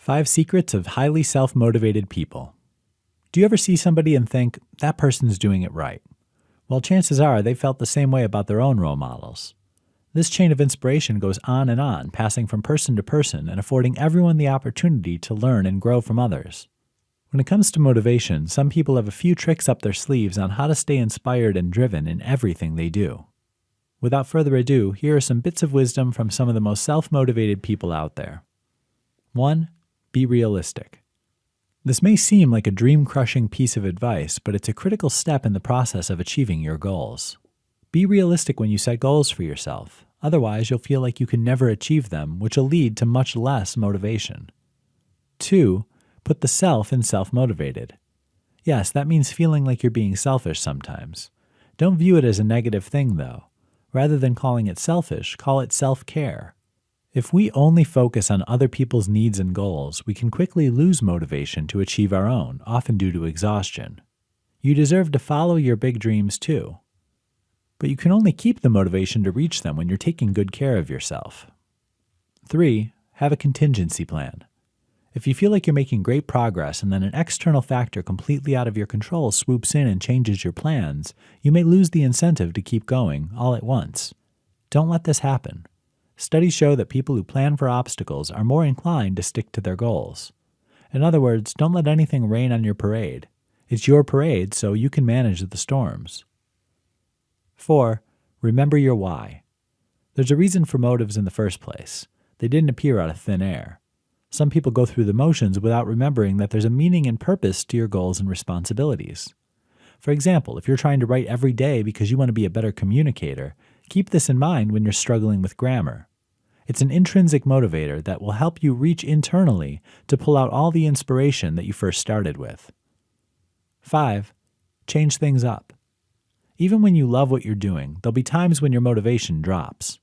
5 Secrets of Highly Self-Motivated People. Do you ever see somebody and think, that person's doing it right? Well, chances are they felt the same way about their own role models. This chain of inspiration goes on, passing from person to person and affording everyone the opportunity to learn and grow from others. When it comes to motivation, some people have a few tricks up their sleeves on how to stay inspired and driven in everything they do. Without further ado, here are some bits of wisdom from some of the most self-motivated people out there. 1. Be realistic. This may seem like a dream-crushing piece of advice, but it's a critical step in the process of achieving your goals. Be realistic when you set goals for yourself. Otherwise, you'll feel like you can never achieve them, which will lead to much less motivation. 2. Put the self in self-motivated. Yes, that means feeling like you're being selfish sometimes. Don't view it as a negative thing, though. Rather than calling it selfish, call it self-care. If we only focus on other people's needs and goals, we can quickly lose motivation to achieve our own, often due to exhaustion. You deserve to follow your big dreams too. But you can only keep the motivation to reach them when you're taking good care of yourself. 3. Have a contingency plan. If you feel like you're making great progress and then an external factor completely out of your control swoops in and changes your plans, you may lose the incentive to keep going all at once. Don't let this happen. Studies show that people who plan for obstacles are more inclined to stick to their goals. In other words, don't let anything rain on your parade. It's your parade, so you can manage the storms. 4. Remember your why. There's a reason for motives in the first place. They didn't appear out of thin air. Some people go through the motions without remembering that there's a meaning and purpose to your goals and responsibilities. For example, if you're trying to write every day because you want to be a better communicator, keep this in mind when you're struggling with grammar. It's an intrinsic motivator that will help you reach internally to pull out all the inspiration that you first started with. 5. Change things up. Even when you love what you're doing, there'll be times when your motivation drops.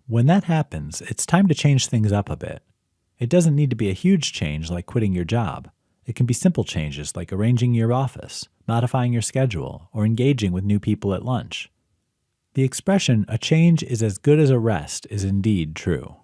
When that happens, it's time to change things up a bit. It doesn't need to be a huge change like quitting your job. It can be simple changes like arranging your office, modifying your schedule, or engaging with new people at lunch. The expression, "a change is as good as a rest," is indeed true.